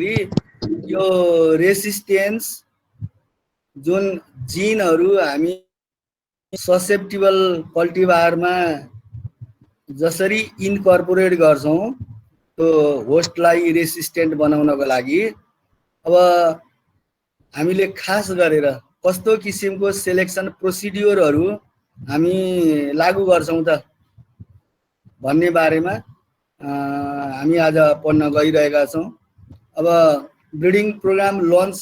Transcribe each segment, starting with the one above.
यो रेसिस्टेन्स जुन जिनहरु हामी ससेप्टिबल कल्टिभारमा जसरी इन्कर्पोरेट गर्छौं त्यो होस्टलाई रेसिस्टेन्ट बनाउनको लागि अब हामीले खास गरेर कस्तो किसिमको सेलेक्सन प्रोसिड्युरहरु हामी लागू गर्छौं त भन्ने बारेमा हामी आज पढ्न गइरहेका छौं। अब ब्रिडिङ प्रोग्राम लन्च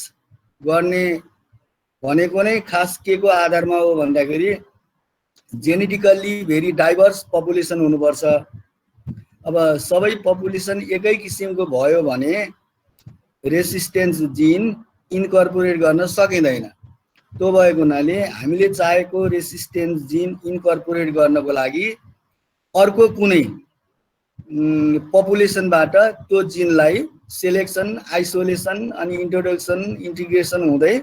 गर्ने भनेको नै खास केको आधारमा हो भन्दाखेरि जेनेटिकली भेरी डाइभर्स पपुलेसन हुनुपर्छ। अब सबै पपुलेसन एकै किसिमको भयो भने रेसिस्टेन्स जिन इन्कर्पोरेट गर्न सकिँदैन। त्यो भएको हुनाले हामीले चाहेको रेसिस्टेन्स जिन इन्कर्पोरेट गर्नको लागि अर्को कुनै पपुलेसनबाट त्यो जिनलाई सेलेक्सन, आइसोलेसन अनि इन्ट्रोडक्सन, इन्टिग्रेसन हुँदै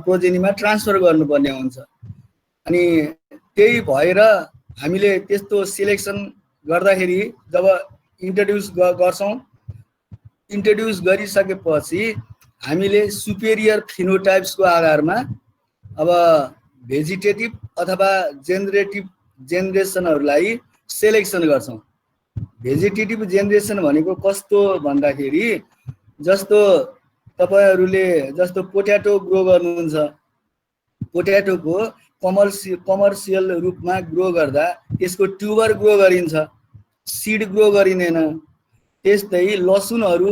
प्रोजेनीमा ट्रान्सफर गर्नुपर्ने हुन्छ। अनि त्यही भएर हामीले त्यस्तो सिलेक्सन गर्दाखेरि जब इन्ट्रोड्युस गर्छौं, इन्ट्रोड्युस गरिसकेपछि हामीले सुपेरियर फिनोटाइप्सको आधारमा अब भेजिटेटिभ अथवा जेनरेसनहरुलाई सेलेक्सन गर्छौं। भेजिटेटिभ जेनरेसन भनेको कस्तो भन्दाखेरि जस्तो तपाईहरुले जस्तो पोट्याटो ग्रो गर्नुहुन्छ, पोट्याटोको कमर्सियल रूपमा ग्रो गर्दा त्यसको ट्युबर ग्रो गरिन्छ, सीड ग्रो गरिँदैन। त्यस्तै लसुनहरु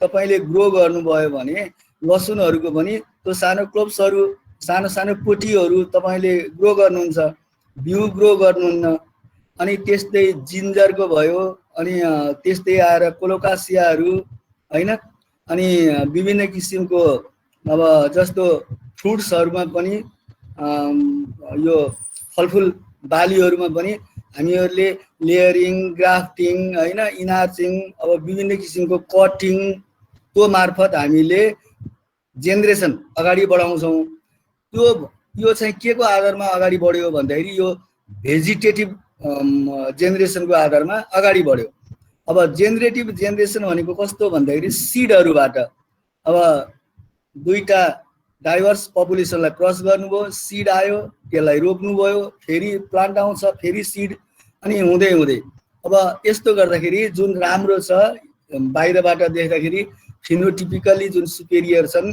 तपाईले ग्रो गर्नुभयो भने लसुनहरुको पनि त्यो सानो क्लोप्सहरु, सानो सानो पोटीहरु तपाईले ग्रो गर्नुहुन्छ, बिउ ग्रो गर्नुहुन्न। अनि त्यस्तै जिन्जरको भयो, अनि त्यस्तै आएर कोलोकासियाहरु हैन, अनि विभिन्न किसिमको अब जस्तो फ्रुट्सहरुमा पनि यो फलफुल बालीहरुमा पनि हामीहरुले लेयरिङ, ग्राफ्टिङ हैन, इनार्चिङ, अब विभिन्न किसिमको कटिङ त्यो मार्फत हामीले जेनरेसन अगाडि बढाउँछौं। यो चाहिँ केको आधारमा अगाडि बढ्यो भन्दाखेरि यो भेजिटेटिभ जेनरेसनको आधारमा अगाडि बढ्यो। अब जेनरेटिभ जेनरेसन भनेको कस्तो भन्दाखेरि सीडहरुबाट अब दुईटा डाइभर्स पपुलेसनलाई क्रस गर्नुभयो, सीड आयो, त्यसलाई रोप्नुभयो, फेरि प्लान्ट आउँछ, फेरि सीड, अनि हुँदै हुँदै अब यस्तो गर्दाखेरि जुन राम्रो छ बाहिरबाट देख्दाखेरि फिनोटिपिकली जुन सुपेरियर छन्,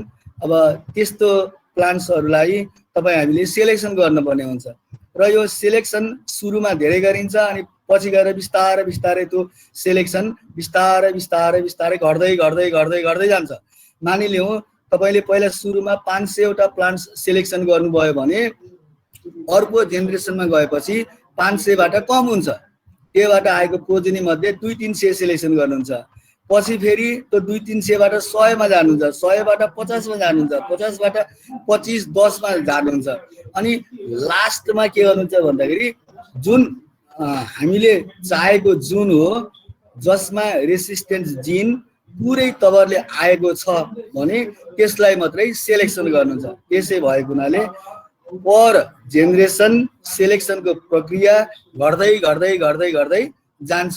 अब त्यस्तो प्लान्ट्सहरुलाई तपाई हामीले सेलेक्सन गर्नुपर्ने हुन्छ। र यो सेलेक्सन सुरुमा धेरै गरिन्छ अनि पछि गएर बिस्तारै बिस्तारै त्यो सेलेक्सन बिस्तारै बिस्तारै बिस्तारै घट्दै घट्दै घट्दै घट्दै जान्छ। मानिलिउँ तपाईले पहिला सुरुमा 500 वटा प्लान्ट्स सेलेक्सन गर्नुभयो भने अर्को जेनेरेसनमा गएपछि 500 बाट कम हुन्छ। त्योबाट आएको प्रोजेनी मध्ये 200-300 सेलेक्सन गर्नुहुन्छ। पछि फेरि त्यो 200-300 बाट 100 मा जानुहुन्छ, 100 बाट 50 मा जानुहुन्छ, 50 बाट 25, 10 मा जानुहुन्छ। अनि लास्टमा के गर्नुहुन्छ भन्दाखेरि जुन हामीले चाहेको जुन हो जसमा रेसिस्टेन्स जिन पुरै तवरले आएको छ भने त्यसलाई मात्रै सेलेक्सन गर्नुहुन्छ। त्यसै भएको हुनाले पर जेनेरेसन सेलेक्सनको प्रक्रिया घट्दै घट्दै घट्दै घट्दै जान्छ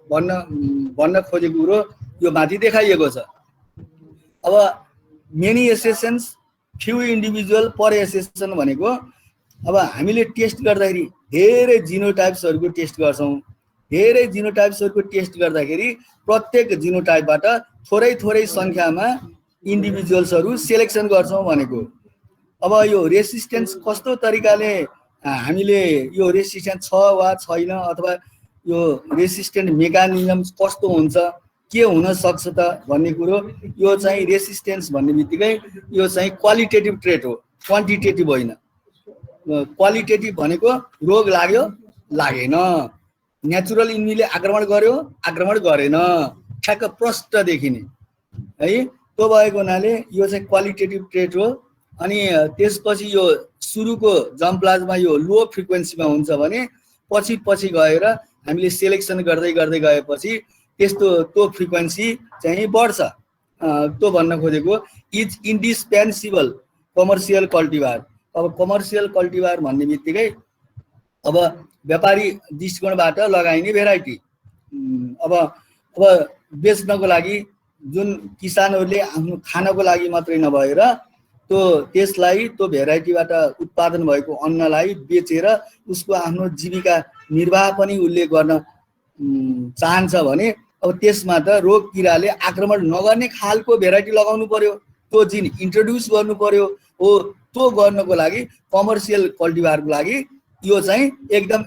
भन्न खोजेको कुरो यो माथि देखाइएको छ। अब मेनी एसेसन्स फ्यु इन्डिभिजुअल पर एसेसन भनेको अब हामीले टेस्ट गर्दाखेरि धेरै जिनोटाइप्सहरुको टेस्ट गर्छौं। धेरै जिनोटाइप्सहरुको टेस्ट गर्दाखेरि प्रत्येक जिनोटाइपबाट थोरै थोरै संख्यामा इन्डिभिजुअल्सहरु सेलेक्सन गर्छौं भनेको। अब यो रेसिस्टेन्स कस्तो तरिकाले हामीले यो रेसिस्टेन्स छ वा छैन अथवा यो रेसिस्टेन्ट मेकानिजम कस्तो हुन्छ, के हुन सक्छ त भन्ने कुरो यो चाहिँ रेसिस्टेन्स भन्ने बित्तिकै यो चाहिँ क्वालिटेटिभ ट्रेट हो, क्वान्टिटेटिभ होइन। क्वालिटेटिभ भनेको रोग लाग्यो लागेन, नेचुरल इन्मीले आक्रमण गर्यो आक्रमण गरेन, ठ्याक्क प्रष्ट देखिने है। त्यो भएको हुनाले यो चाहिँ क्वालिटेटिभ ट्रेट हो। अनि त्यसपछि यो सुरुको जम्प्लाजमा यो लो फ्रिक्वेन्सीमा हुन्छ भने पछि पछि गएर हामीले सेलेक्सन गर्दै गर्दै गएपछि त्यस्तो त्यो फ्रिक्वेन्सी चाहिँ बढ्छ। त्यो भन्न खोजेको इज इन्डिस्पेन्सिबल कमर्सियल कल्टिभार। अब कमर्सियल कल्टिभार भन्ने बित्तिकै अब व्यापारी दृष्टिकोणबाट लगाइने भेराइटी, अब बेच्नको लागि जुन किसानहरूले आफ्नो खानको लागि मात्रै नभएर त्यसलाई त्यो भेराइटीबाट उत्पादन भएको अन्नलाई बेचेर उसको आफ्नो जीविका निर्वाह पनि उसले गर्न चाहन्छ भने अब त्यसमा त रोग किराले आक्रमण नगर्ने खालको भेराइटी लगाउनु पर्यो, त्यो जिन इन्ट्रोड्युस गर्नु पर्यो। हो त्यो गर्नको लागि कमर्सियल कल्टिभारको लागि यो चाहिँ एकदम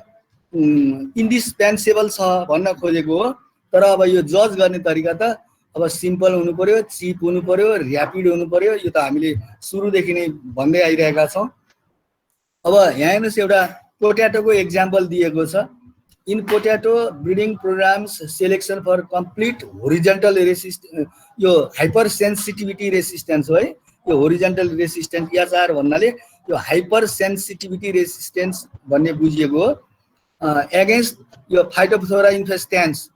इन्डिस्पेन्सेबल छ भन्न खोजेको हो। तर अब यो जज गर्ने तरिका त अब सिम्पल हुनु पर्यो, चिप हुनु पर्यो, ऱ्यापिड हुनु पर्यो। यो त हामीले सुरुदेखि नै भन्दै आइरहेका छौँ। अब यहाँ हेर्नुहोस् एउटा पोट्याटोको एक्जाम्पल दिएको छ। In potato breeding programmes selection for complete horizontal resistance, यो हाइपर सेन्सिटिभिटी रेसिस्टेन्स हो है। यो होरिजेन्टल रेसिस्टेन्स एचआर भन्नाले यो हाइपर सेन्सिटिभिटी रेसिस्टेन्स भन्ने बुझिएको हो। एगेन्स्ट यो phytophthora infestans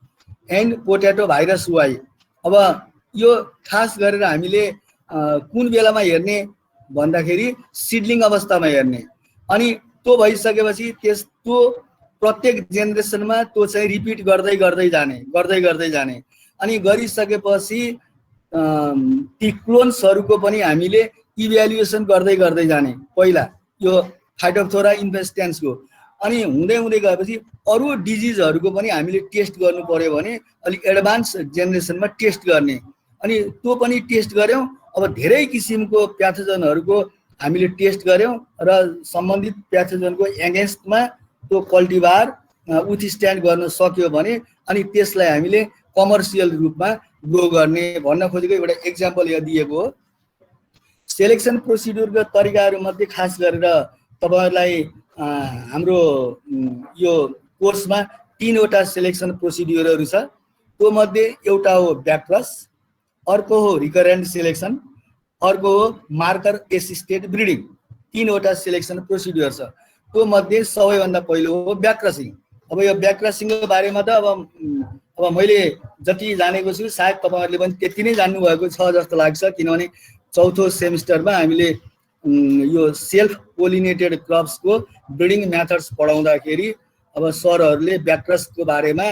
and potato virus Y. अब यो खास गरेर हामीले कुन बेलामा हेर्ने भन्दाखेरि सिडलिङ अवस्थामा हेर्ने, अनि त्यो भइसकेपछि त्यो प्रत्येक जेनेरेसनमा त्यो चाहिँ रिपिट गर्दै गर्दै जाने अनि गरिसकेपछि ती क्लोन्सहरूको पनि हामीले इभ्यालुएसन गर्दै जाने पहिला यो फाइटोप्थोरा इन्फेस्टेन्सको। अनि हुँदै गएपछि अरू डिजिजहरूको पनि हामीले टेस्ट गर्नु पर्यो भने अलिक एडभान्स जेनेरेसनमा टेस्ट गर्ने, अनि त्यो पनि टेस्ट गऱ्यौँ। अब धेरै किसिमको प्याथोजनहरूको हामीले टेस्ट गऱ्यौँ र सम्बन्धित प्याथोजनको एगेन्स्टमा त्यो कल्टिभार विथस्ट्यान्ड गर्न सक्यो भने अनि त्यसलाई हामीले कमर्सियल रूपमा ग्रो गर्ने भन्न खोजेको एउटा एक्जाम्पल यहाँ दिएको हो। सेलेक्सन प्रोसिड्युरको तरिकाहरूमध्ये खास गरेर तपाईँहरूलाई हाम्रो यो कोर्समा 3वटा सेलेक्सन प्रोसिड्युरहरू छ। त्यो मध्ये एउटा हो ब्याकक्रस, अर्को हो रिकरेन्ट सेलेक्सन, अर्को हो मार्कर एसिस्टेड ब्रिडिङ। 3वटा सेलेक्सन प्रोसिड्युर छ। त्यो मध्ये सबैभन्दा पहिलो हो ब्याकक्रसिङ। अब यो ब्याकक्रसिङको बारेमा त अब मैले जति जानेको छु सायद तपाईँहरूले पनि त्यति नै जान्नुभएको छ जस्तो लाग्छ, किनभने 4थो सेमिस्टरमा हामीले यो सेल्फ पोलिनेटेड क्रप्सको ब्रिडिङ मेथड्स पढाउँदाखेरि अब सरहरूले ब्याकक्रसको बारेमा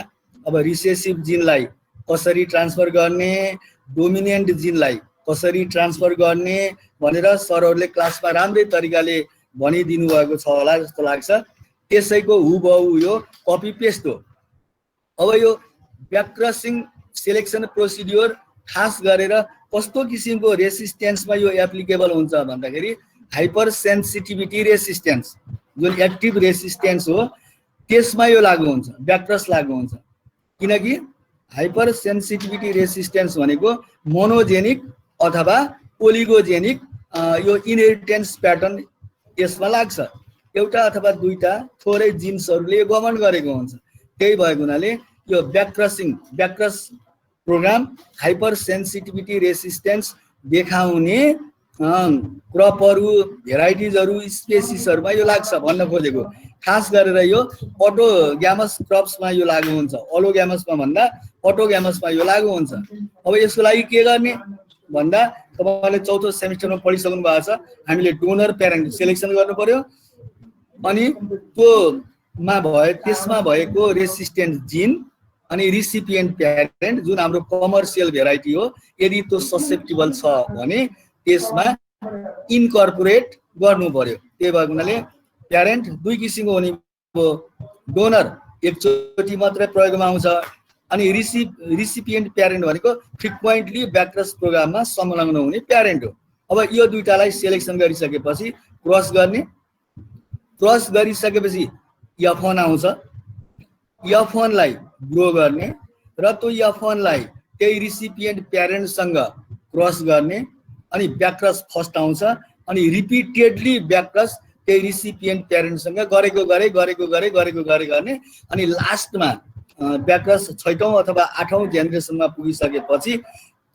अब रिसेसिभ जिनलाई कसरी ट्रान्सफर गर्ने, डोमिनेन्ट जिनलाई कसरी ट्रान्सफर गर्ने भनेर सरहरूले क्लासमा राम्रै तरिकाले भनिदिनु भएको छ होला जस्तो लाग्छ। त्यसैको हुबहु यो कपी पेस्ट हो। अब यो ब्याकक्रसिङ सेलेक्सन प्रोसिड्युर खास गरेर कस्तो किसिमको रेसिस्टेन्समा यो एप्लिकेबल हुन्छ भन्दाखेरि हाइपर सेन्सिटिभिटी रेसिस्टेन्स जुन एक्टिभ रेसिस्टेन्स हो त्यसमा यो लागु हुन्छ, ब्याकक्रस लागु हुन्छ। किनकि हाइपर सेन्सिटिभिटी रेसिस्टेन्स भनेको मोनोजेनिक अथवा ओलिगोजेनिक यो इनहेरिटेन्स प्याटर्न यसमा लाग्छ। एउटा अथवा दुईटा थोरै जिन्सहरूले गमन गरेको हुन्छ। त्यही भएको हुनाले यो ब्याकक्रस प्रोग्राम हाइपर सेन्सिटिभिटी रेसिस्टेन्स देखाउने क्रपहरू, भेराइटिजहरू, स्पेसिसहरूमा यो लाग्छ भन्न खोजेको। खास गरेर यो अटोग्यामस क्रप्समा यो लागु हुन्छ, अलोग्यामसमा भन्दा अटोग्यामसमा यो लागु हुन्छ। अब यसको लागि के गर्ने भन्दा तपाईँले 4थो सेमिस्टरमा पढिसक्नु भएको छ। हामीले डोनर प्यारेन्ट सेलेक्सन गर्नु पर्यो, अनि त्यसमा भएको रेसिस्टेन्ट जिन अनि रिसिपिएन्ट प्यारेन्ट जुन हाम्रो कमर्सियल भेराइटी हो, यदि त्यो ससेप्टेबल छ भने त्यसमा इन्कर्पोरेट गर्नु पर्यो। त्यही भएको हुनाले प्यारेन्ट दुई किसिमको हुने, डोनर एकचोटि मात्रै प्रयोगमा आउँछ, अनि रिसिपिएन्ट प्यारेन्ट भनेको फ्रिक्वेन्टली ब्याकक्रस प्रोग्राममा संलग्न हुने प्यारेन्ट हो। अब यो दुईटालाई सेलेक्सन गरिसकेपछि क्रस गरिसकेपछि F1 आउँछ। F1 लाई ग्रो गर्ने र त्यो F1 लाई त्यही रिसिपिएन्ट प्यारेन्टसँग क्रस गर्ने, अनि ब्याकक्रस फर्स्ट आउँछ, अनि रिपिटेडली ब्याकक्रस त्यही रिसिपिएन्ट प्यारेन्टसँग गरेको गर्ने, अनि लास्टमा ब्याकक्रस 6औं अथवा 8औं जेनेरेसनमा पुगिसकेपछि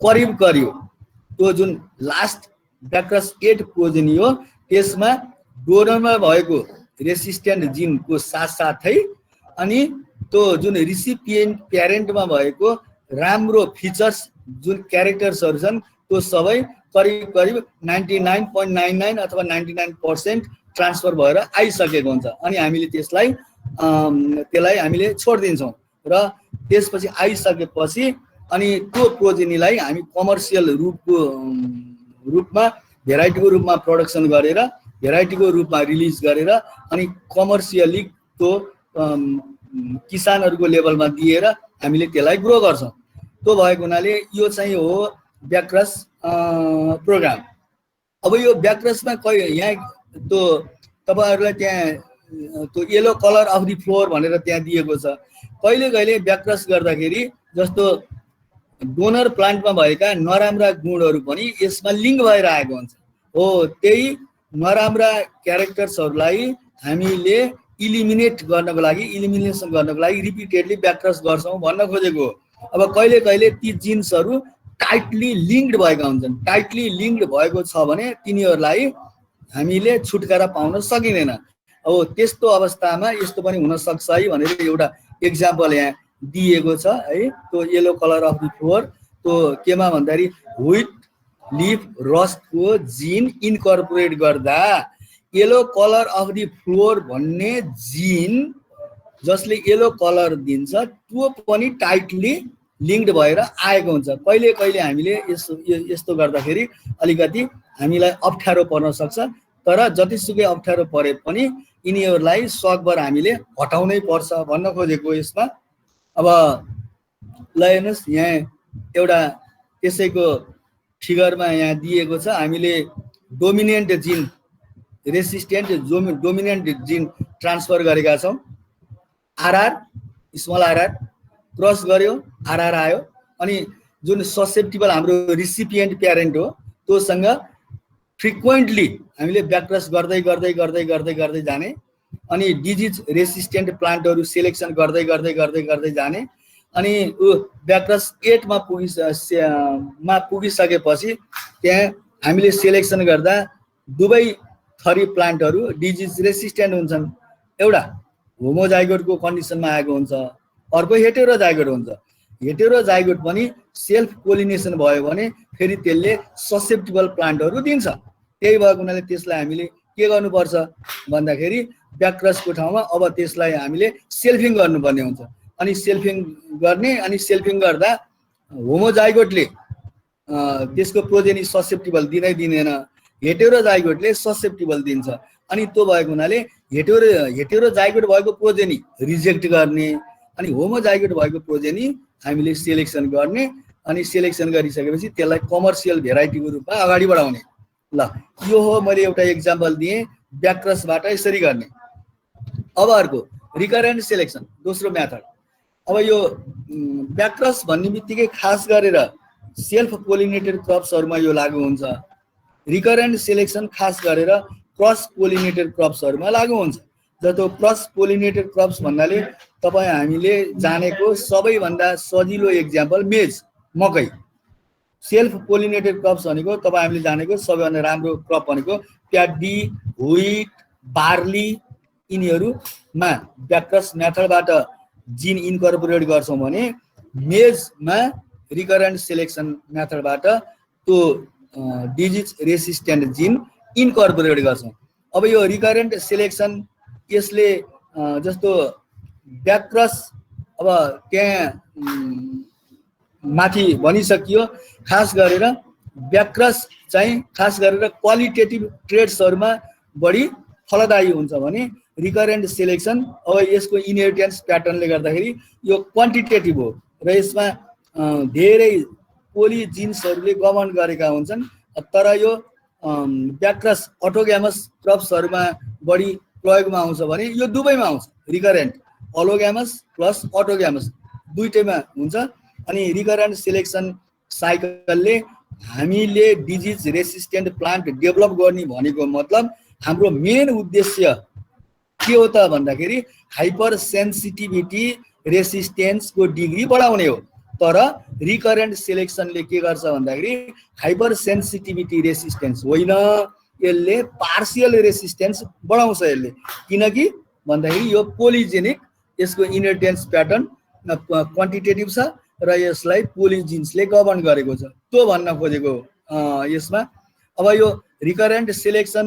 करिब त्यो जुन लास्ट ब्याकक्रस 8 प्रोजेनी हो त्यसमा डोनरमा भएको रेसिस्टेन्ट जिनको साथसाथै अनि त्यो जुन रिसिपिएन्ट प्यारेन्टमा भएको राम्रो फिचर्स जुन क्यारेक्टर्सहरू छन् त्यो सबै करिब 99.99 अथवा 99% ट्रान्सफर भएर आइसकेको हुन्छ। अनि हामीले त्यसलाई हामीले छोडिदिन्छौँ र त्यसपछि आइसकेपछि अनि त्यो प्रोजेनीलाई हामी कमर्सियल रूपमा भेराइटीको रूपमा प्रोडक्सन गरेर भेराइटीको रूपमा रिलिज गरेर अनि कमर्सियली त्यो किसानहरूको लेभलमा दिएर हामीले त्यसलाई ग्रो गर्छौँ। त्यो भएको हुनाले यो चाहिँ हो ब्याक्रस प्रोग्राम। अब यो ब्याक्रसमा यहाँ त्यो तपाईहरुलाई त्यहाँ त्यो yellow colour of the floor भनेर त्यहाँ दिएको छ। कहिले कहिले ब्याक्रस गर्दाखेरि जस्तो डोनर प्लान्टमा भएका नराम्रा गुणहरू पनि यसमा लिङ्क भएर आएको हुन्छ। हो त्यही नराम्रा क्यारेक्टर्सहरूलाई हामीले इलिमिनेसन गर्नको लागि रिपिटेडली ब्याक्रस गर्छौँ भन्न खोजेको। अब कहिले कहिले ती जिन्सहरू टाइटली लिङ्क्ड भएका हुन्छन्। टाइटली लिङ्क्ड भएको छ भने तिनीहरूलाई हामीले छुटकारा पाउन सकिँदैन। अब त्यस्तो अवस्थामा यस्तो पनि हुन सक्छ है भनेर एउटा एक्जाम्पल यहाँ दिएको छ है। त्यो yellow colour of the floor त्यो केमा भन्दाखेरि व्हिट लिफ रस्टको जिन इन्कर्पोरेट गर्दा yellow colour of the floor भन्ने जिन जसले येलो कलर दिन्छ त्यो पनि टाइटली लिङ्क्ड भएर आएको हुन्छ। कहिले कहिले हामीले यस्तो गर्दाखेरि अलिकति हामीलाई अप्ठ्यारो पर्न सक्छ, तर जतिसुकै अप्ठ्यारो परे पनि यिनीहरूलाई सकभर हामीले हटाउनै पर्छ भन्न खोजेको यसमा। अब ल हेर्नुहोस् यहाँ एउटा त्यसैको फिगरमा यहाँ दिएको छ। हामीले डोमिनेन्ट जिन रेसिस्टेन्ट डोमिनेन्ट जिन ट्रान्सफर गरेका छौँ। आरआर स्मल आरआर क्रस गर्यो, आरआर आयो। अनि जुन ससेप्टिबल हाम्रो रिसिपिएन्ट प्यारेन्ट हो त्योसँग फ्रिक्वेन्टली हामीले ब्याक्रस गर्दै गर्दै गर्दै गर्दै गर्दै जाने अनि डिजिज रेसिस्टेन्ट प्लान्टहरू सेलेक्सन गर्दै गर्दै गर्दै गर्दै जाने अनि ब्याक्रस 8 मा पुगिसकेपछि त्यहाँ हामीले सेलेक्सन गर्दा दुवै थरी प्लान्टहरू डिजिज रेसिस्टेन्ट हुन्छन्। एउटा होमोजाइगोटको कन्डिसनमा आएको हुन्छ, अर्को हेटेरोजाइगोट हुन्छ। हेटेरोजाइगोट पनि सेल्फ पोलिनेसन भयो भने फेरि त्यसले ससेप्टिबल प्लान्टहरू दिन्छ। त्यही भएको हुनाले त्यसलाई हामीले के गर्नुपर्छ भन्दाखेरि ब्याक्रसको ठाउँमा अब त्यसलाई हामीले सेल्फिङ गर्नुपर्ने हुन्छ। अनि सेल्फिङ गर्ने अनि सेल्फिङ गर्दा होमोजाइगोटले त्यसको प्रोजेनी ससेप्टिबल दिँदैन, हेटेरोजाइगोटले ससेप्टिबल दिन्छ। अनि त्यो भएको हुनाले हेटेरोजाइगोट भएको प्रोजेनी रिजेक्ट गर्ने अनि होमोजाइगोट भएको प्रोजेनी हामीले सेलेक्सन गर्ने अनि सेलेक्सन गरिसकेपछि त्यसलाई कमर्सियल भेराइटीको रूपमा अगाडि बढाउने। ल यो हो मैले एउटा एक्जाम्पल दिएँ ब्याक्रसबाट यसरी गर्ने। अब अर्को रिकरेन्ट सेलेक्सन दोस्रो मेथड। अब यो ब्याक्रस भन्ने बित्तिकै खास गरेर सेल्फ पोलिनेटेड क्रप्सहरूमा यो लागू हुन्छ। रिकरेन्ट सेलेक्सन खास गरेर क्रस पोलिनेटेड क्रप्सहरूमा लागू हुन्छ। जस्तो क्रस पोलिनेटेड क्रप्स भन्नाले तपाईँ हामीले जानेको सबैभन्दा सजिलो एक्जाम्पल मेज मकै। सेल्फ पोलिनेटेड क्रप्स भनेको तपाईँ हामीले जानेको सबैभन्दा राम्रो क्रप भनेको प्याडी व्हिट बार्ली यिनीहरूमा ब्याक्रस मेथडबाट जिन इन्कर्पोरेट गर्छौँ भने मेजमा रिकरेन्ट सेलेक्सन मेथडबाट त्यो डिजिज रेसिस्टेन्ट जिन इन्कर्पोरेट गर्छौँ। अब यो रिकरेन्ट सेलेक्सन यसले जस्तो ब्याक्रस अब त्यहाँ माथि भनिसकियो खास गरेर ब्याक्रस चाहिँ खास गरेर क्वालिटेटिभ ट्रेड्सहरूमा बढी फलदायी हुन्छ भने रिकरेन्ट सेलेक्सन अब यसको इनहेरिटेन्स प्याटर्नले गर्दाखेरि यो क्वान्टिटेटिभ हो र यसमा धेरै पोलिजिन्सहरूले गभर्न गरेका हुन्छन्। तर यो ब्याक्रस अटोग्यामस क्रप्सहरूमा बढी प्रयोगमा आउँछ भने यो दुवैमा आउँछ। रिकरेन्ट अलोग्यामस प्लस अटोग्यामस दुईटैमा हुन्छ। अनि रिकरेन्ट सेलेक्सन साइकलले हामीले डिजिज रेसिस्टेन्ट प्लान्ट डेभलप गर्ने भनेको मतलब हाम्रो मेन उद्देश्य के हो त भन्दाखेरि हाइपर सेन्सिटिभिटी रेसिस्टेन्सको डिग्री बढाउने हो। तर रिकरेन्ट सेलेक्सनले के गर्छ भन्दाखेरि हाइपर सेन्सिटिभिटी रेसिस्टेन्स होइन, यसले पार्सियल रेसिस्टेन्स बढाउँछ यसले। किनकि भन्दाखेरि यो पोलिजेनिक यसको इनहेरिटेन्स प्याटर्न क्वान्टिटेटिभ छ र यसलाई पोलिजिन्सले गभर्न गरेको छ त्यो भन्न खोजेको यसमा। अब यो रिकरेन्ट सेलेक्सन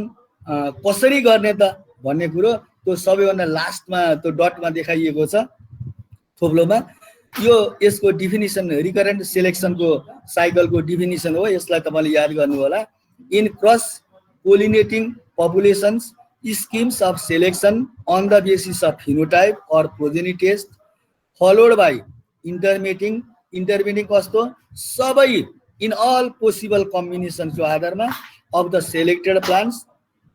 कसरी गर्ने त भन्ने कुरो त्यो सबैभन्दा लास्टमा त्यो डटमा देखाइएको छ थोप्लोमा। यो यसको डिफिनिसन रिकरेन्ट सिलेक्सनको साइकलको डिफिनिसन हो। यसलाई तपाईले याद गर्नु होला। In cross pollinating populations schemes of selection on the basis of phenotype or progeny test followed by intermating कस्तो सबै in all possible combinations को आधारमा of the selected plants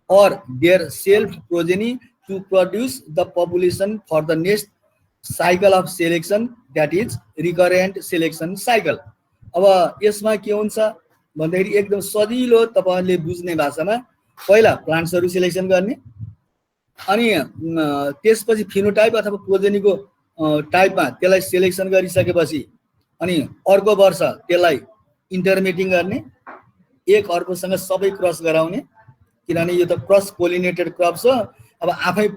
or their self progeny to produce the population for the next cycle of selection, that is recurrent selection cycle। अब यसमा के हुन्छ भन्दाखेरि एकदम सजिलो तपाईहरुले बुझ्ने भाषामा पहिला प्लान्ट्सहरु सिलेक्सन गर्ने अनि त्यसपछि फिनोटाइप अथवा प्रोजेनीको टाइपमा त्यसलाई सिलेक्सन गरिसकेपछि अनि अर्को वर्ष त्यसलाई इन्टरमेटिङ गर्ने, एक अर्कोसँग सबै क्रस गराउने, किनभने यो त क्रस पोलिनेटेड क्रप्स हो। अब आफै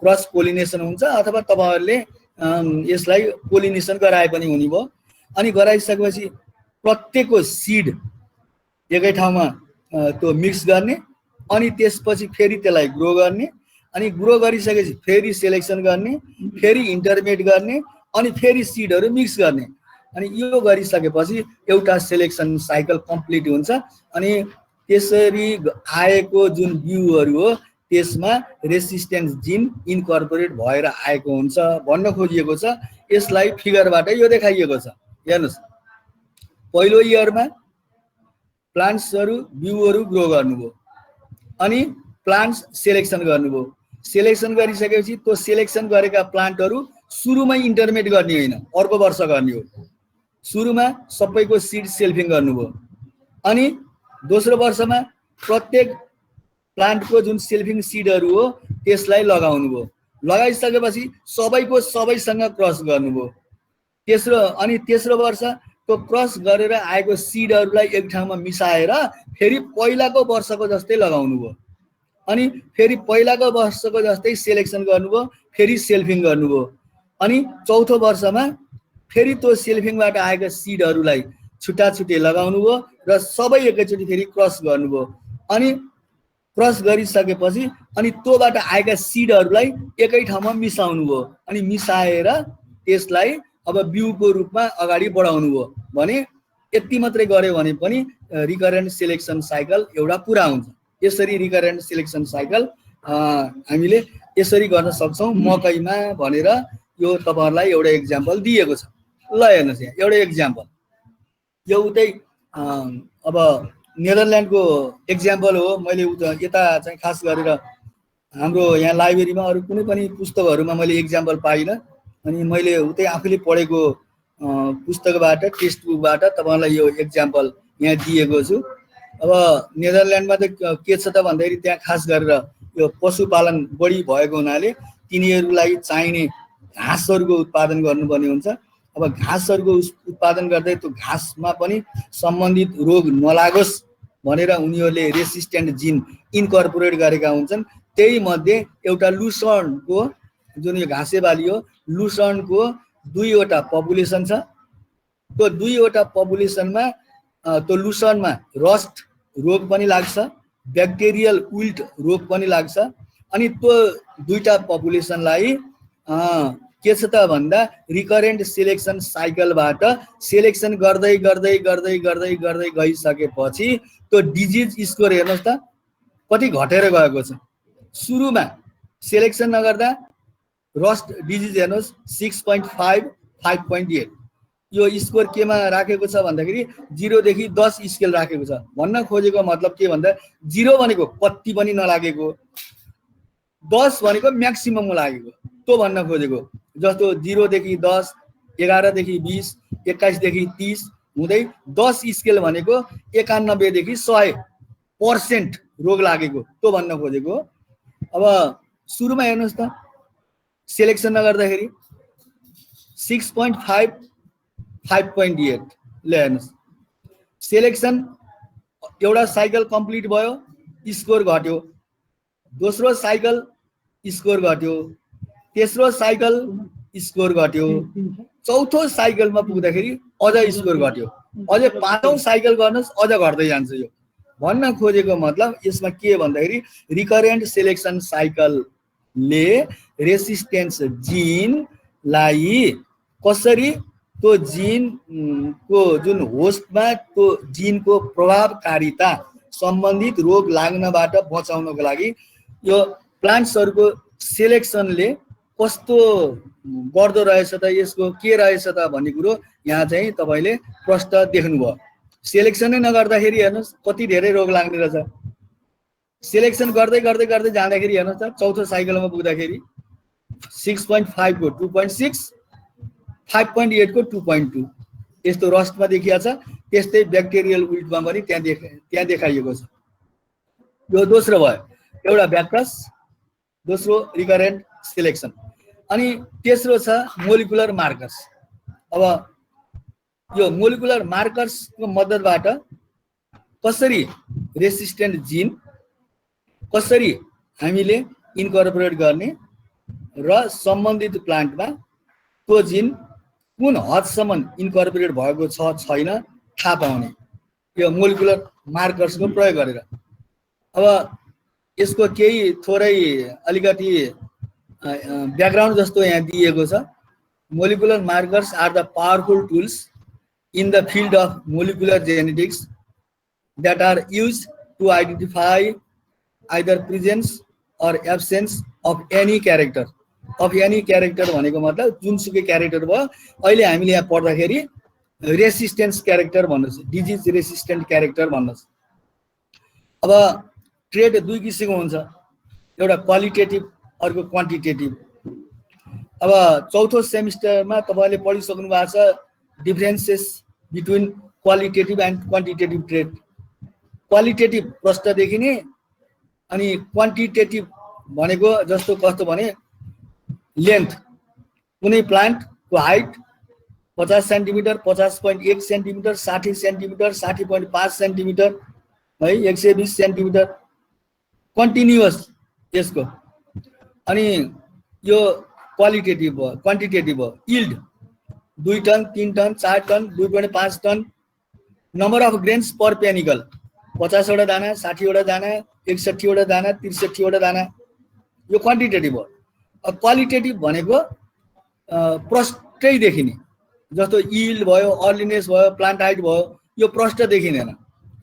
क्रस पोलिनेसन हुन्छ अथवा तपाईहरुले यसलाई पोलिनेसन गराए पनि हुने भयो। अनि गराइसकेपछि प्रत्येकको सिड एकै ठाउँमा त्यो मिक्स गर्ने अनि त्यसपछि फेरि त्यसलाई ग्रो गर्ने अनि ग्रो गरिसकेपछि फेरि सिलेक्सन गर्ने, फेरि इन्टरमेट गर्ने अनि फेरि सिडहरु मिक्स गर्ने। अनि यो गरिसकेपछि एउटा सिलेक्सन साइकल कम्प्लिट हुन्छ। अनि त्यसरी आएको जुन बिउहरु हो त्यसमा रेसिस्टेन्स जिन इन्कर्पोरेट भएर आएको हुन्छ भन्न खोजिएको छ। यसलाई फिगरबाट यो देखाइएको छ। हेर्नुस्, पहिलो इयरमा प्लान्ट्सहरु बिउहरु ग्रो गर्नुभयो अनि प्लान्ट्स सिलेक्सन गर्नुभयो। सिलेक्सन गरिसकेपछि त्यो सिलेक्सन गरेका प्लान्टहरु सुरुमै इन्टरमेट गर्ने हैन, अर्को वर्ष गर्ने हो। सुरुमा सबैको सीड सेल्फिङ गर्नुभयो अनि दोस्रो वर्षमा प्रत्येक प्लान्टको जुन सेल्फिङ सीडहरु हो त्यसलाई लगाउनु भयो। लगाइसकेपछि सबैको सबैसँग क्रस गर्नुभयो। तेस्रो वर्ष त्यो क्रस गरेर आएको सीडहरुलाई एक ठाउँमा मिसाएर फेरि पहिलाको वर्षको जस्तै लगाउनु भयो अनि फेरि पहिलाको वर्षको जस्तै सिलेक्सन गर्नुभयो, फेरि सेल्फिङ गर्नुभयो अनि चौथो वर्षमा फेरि त्यो सेल्फिङबाट आएका सीडहरुलाई छुट्टा छुट्टै लगाउनु भयो र सबै एकैचोटी फेरि क्रस गर्नुभयो। अनि क्रस गरिसकेपछि अनि त्योबाट आएका सीडहरुलाई एकै ठाउँमा मिसाउनु भयो अनि मिसाएर त्यसलाई अब बिउको रूपमा अगाडि बढाउनु भयो भने यति मात्रै गर्यो भने पनि रिकरेन्ट सिलेक्सन साइकल एउटा पूरा हुन्छ। यसरी रिकरेन्ट सिलेक्सन साइकल हामीले यसरी गर्न सक्छौं मकैमा भनेर यो तपाईहरुलाई एउटा एक्जाम्पल दिएको छ। ल हेर्नुस्, यहाँ एउटा एक्जाम्पल यो उतै अब नेदरल्यान्डको एक्जाम्पल हो। मैले यता चाहिँ खास गरेर हाम्रो यहाँ लाइब्रेरीमा अरु कुनै पनि पुस्तकहरुमा मैले एक्जाम्पल पाइनँ अनि मैले उतै आफूले पढेको पुस्तकबाट टेक्स्ट बुकबाट तपाईहरुलाई यो एक्जाम्पल यहाँ दिएको छु। अब नेदरल्यान्डमा त के छ त भन्दाखेरि त्यहाँ खास गरेर यो पशुपालन बढी भएको हुनाले तिनीहरुलाई चाहिने घाँसहरुको उत्पादन गर्नुपर्ने हुन्छ। अब घाँसहरुको उत्पादन गर्दै त्यो घाँसमा पनि सम्बन्धित रोग नलागोस् भनेर उनीहरुले रेसिस्टेन्ट जिन इन्कर्पोरेट गरेका हुन्छन्। त्यही मध्ये एउटा लुसर्नको जुन यो घाँसे बाली हो, लुसर्नको 2 वटा पपुलेसन छ। त्यो 2 वटा पपुलेसनमा त्यो लुसर्नमा रस्ट रोग पनि लाग्छ, ब्याक्टेरियल विल्ट रोग पनि लाग्छ अनि त्यो दुईटा पपुलेसनलाई के छ त भन्दा रिकरेन्ट सिलेक्सन साइकलबाट सिलेक्सन गर्दै गर्दै गर्दै गर्दै गर्दै गइसकेपछि त्यो डिजिज स्कोर हेर्नुस् त कति घटेर गएको छ। सुरुमा सिलेक्सन नगर्दा रस्ट डिजिज हेर्नुस् 6.5 5.8 यो स्कोर केमा राखेको छ भन्दाखेरि 0 देखि 10 स्केल राखेको छ। भन्न खोजेको मतलब के भन्दा 0 भनेको कति पनि नलागेको, 10 भनेको म्याक्सिमम लागेको, त्यो भन्न खोजेको। जस्तो 0 देखि 10, 11 देखि 20, 21 देखि 30 हुँदै 10 स्केल भनेको 91 देखि 100% रोग लागेको, त्यो भन्न खोजेको। अब सुरुमा हेर्नुस् त सिलेक्सन नगर्दाखेरि 6.5 5.8 ले हेर्नुस्, सिलेक्सन एउटा साइकल कम्प्लिट भयो, स्कोर घट्यो, दोस्रो साइकल स्कोर घट्यो, तेस्रो साइकल स्कोर घट्यो, चौथो साइकलमा पुग्दाखेरि अझ स्कोर घट्यो, अझै पाँचौं साइकल गर्नुस् अझ घट्दै जान्छ। यो भन्न खोजेको मतलब यसमा के भन्दाखेरि रिकरेन्ट सिलेक्सन साइकलले रेसिस्टेन्स जिनलाई कसरी त्यो जिन को जुन होस्टमा त्यो जिनको प्रभावकारिता सम्बन्धित रोग लाग्नबाट बचाउनको लागि यो प्लान्ट्सहरुको सेलेक्सनले कस्तो गर्दो रहेछ त, यसको के रहेछ त भन्ने कुरो यहाँ चाहिँ तपाईले प्रश्न देख्नुभयो। सेलेक्सनै नगर्दाखेरि हेर्नुस् कति धेरै रोग लाग्ने रहेछ। सेलेक्सन गर्दै गर्दै गर्दै जाँदाखेरि हेर्नुस् त चौथो साइकलमा पुग्दाखेरि 6.5 को 2.6, 5.8 को 2.2 यस्तो रस्टमा देखिया छ। त्यस्तै ब्याक्टेरियल विल्टमा पनि त्यहाँ देखाइएको छ। यो दोस्रो भयो, एउटा ब्याक्टस, दोस्रो रिकरेन्ट सिलेक्सन। अनि तेस्रो छ मोलिकुलर मार्कर्स। अब यो मोलिकुलर मार्कर्सको मद्दतबाट कसरी रेसिस्टेन्ट जिन कसरी हामीले इन्कर्पोरेट गर्ने र सम्बन्धित प्लान्टमा त्यो जिन कुन हदसम्म इन्कर्पोरेट भएको छ छैन थाहा पाउने, यो मोलिकुलर मार्कर्सको प्रयोग गरेर। अब यसको केही थोरै अलिकति ब्याकग्राउन्ड जस्तो यहाँ दिएको छ। Molecular markers are the powerful tools in the field of molecular genetics that are used to identify either presence or absence of any character. Of any character भनेको मतलब जुनसुकै क्यारेक्टर भयो। अहिले हामीले यहाँ पढ्दाखेरि रेसिस्टेन्स क्यारेक्टर भन्नुस्, डिजिज रेसिस्टेन्ट क्यारेक्टर भन्नुस्। अब ट्रेड दुई किसिमको हुन्छ, एउटा क्वालिटेटिभ अर्को क्वान्टिटेटिभ। अब चौथो सेमिस्टरमा तपाईले पढिसक्नु भएको छ differences between qualitative and quantitative trade. Qualitative प्रश्न देखिने, अनि क्वान्टिटेटिभ भनेको जस्तो कस्तो भने लेन्थ, कुनै प्लान्टको height 50 centimetre, 50.1 centimetre, 60 centimetre, 60.5 centimetre है, 120 सेन्टिमिटर कन्टिन्युअस यसको। अनि यो क्वालिटेटिभ भयो। क्वान्टिटेटिभ भयो, yield 2 ton 3 ton 4 ton 2.5 ton, number of grains per panicle 50 वटा दाना, 60 वटा दाना, 61 वटा दाना, 63 वटा दाना, यो क्वान्टिटेटिभ हो। अब क्वालिटेटिभ भनेको प्रष्टै देखिने, जस्तो यिल्ड भयो, अर्लिनेस भयो, प्लान्ट हाइट भयो, यो प्रष्ट देखिँदैन।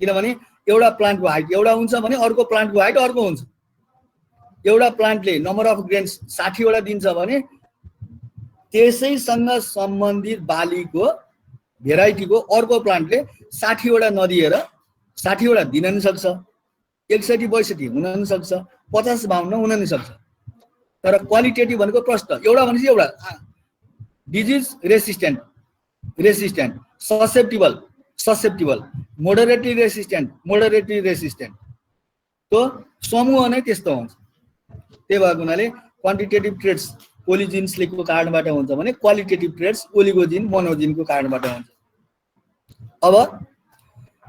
किनभने एउटा प्लान्टको हाइट एउटा हुन्छ भने अर्को प्लान्टको हाइट अर्को हुन्छ। एउटा प्लान्टले नम्बर अफ ग्रेन्स 60 वटा दिन्छ भने त्यसैसँग सम्बन्धित बालीको भेराइटीको अर्को प्लान्टले 60 वटा नदिएर 60 वटा दिन नि सक्छ, 61-62 हुन नि सक्छ, 50-52 हुन नि सक्छ। तर क्वालिटेटिभ भनेको प्रश्न एउटा भनेपछि एउटा, disease resistant, susceptible, moderately resistant, त्यो समूह नै त्यस्तो हुन्छ। त्यही भएको हुनाले क्वान्टिटेटिभ ट्रेड्स पोलिजिन्सको कारणबाट हुन्छ भने क्वालिटेटिभ ट्रेड्स ओलिगोजिन मोनोजिनको कारणबाट हुन्छ। अब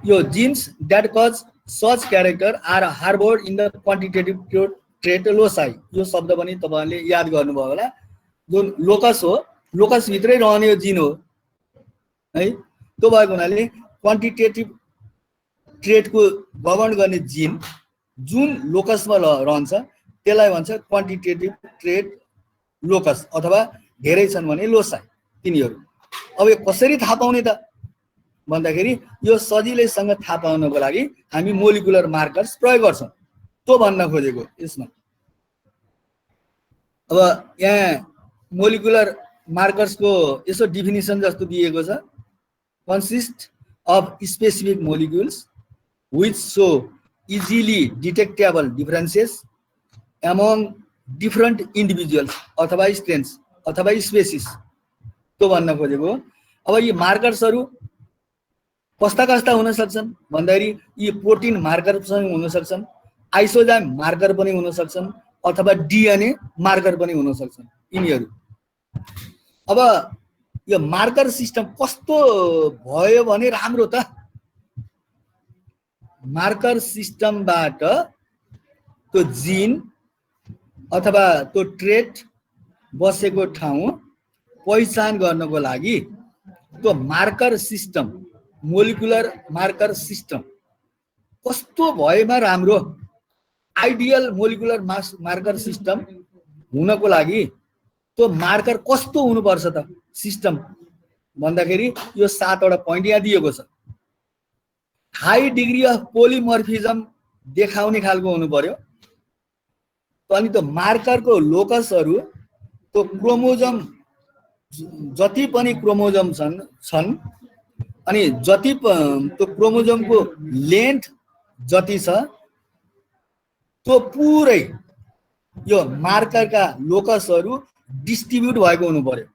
यो jeans that cause such character are harbored in the quantitative trait loci, यो शब्द पनि तपाईहरुले याद गर्नुभयो होला। जुन लोकस हो, लोकस भित्रै रहने यो जिन हो है। त्यो भएको हुनाले क्वान्टिटेटिभ ट्रेटको गभर्न गर्ने जिन जुन लोकसमा रहन्छ त्यसलाई भन्छ क्वान्टिटेटिभ ट्रेट लोकस, अथवा धेरै छन् भने लोसाइ तिनीहरू। अब यो कसरी थाहा पाउने त भन्दाखेरि यो सजिलैसँग थाहा पाउनको लागि हामी मोलिकुलर मार्कर्स प्रयोग गर्छौं, त्यो भन्न खोजेको यसमा। अब यहाँ मोलिकुलर मार्कर्सको यसो डेफिनिसन जस्तो दिएको छ, consist of specific molecules which show easily detectable differences among different individuals अथवा स्ट्रेन्स अथवा स्पेसिस, त्यो भन्न खोजेको। अब यी मार्कर्सहरू कस्ता कस्ता हुन सक्छन् भन्दाखेरि यी प्रोटिन मार्कर पनि हुन सक्छन्, आइसोजाइम मार्कर पनि हुन सक्छन्, अथवा डीएनए मार्कर पनि हुन सक्छन् यिनीहरू। अब यो मार्कर सिस्टम कस्तो भयो भने राम्रो त, मार्कर सिस्टमबाट त्यो जिन अथवा त्यो ट्रेट बसेको ठाउँ पहिचान गर्नको लागि त्यो marker system, molecular marker system कस्तो भएमा राम्रो, आइडियल मोलिकुलर मार्कर सिस्टम हुनको लागि त्यो मार्कर कस्तो हुनुपर्छ त सिस्टम भन्दाखेरि यो 7 वटा पोइन्ट यहाँ दिएको छ। हाई डिग्री अफ पोलिमर्फिजम देखाउने खालको हुनु पर्यो। अनि त्यो मार्करको लोकसहरू त्यो क्रोमोजम जति पनि क्रोमोजम छन् अनि जति त्यो क्रोमोजमको लेन्थ जति छ त्यो पुरै यो मार्करका लोकसहरू डिस्ट्रिब्युट भएको हुनु पर्यो।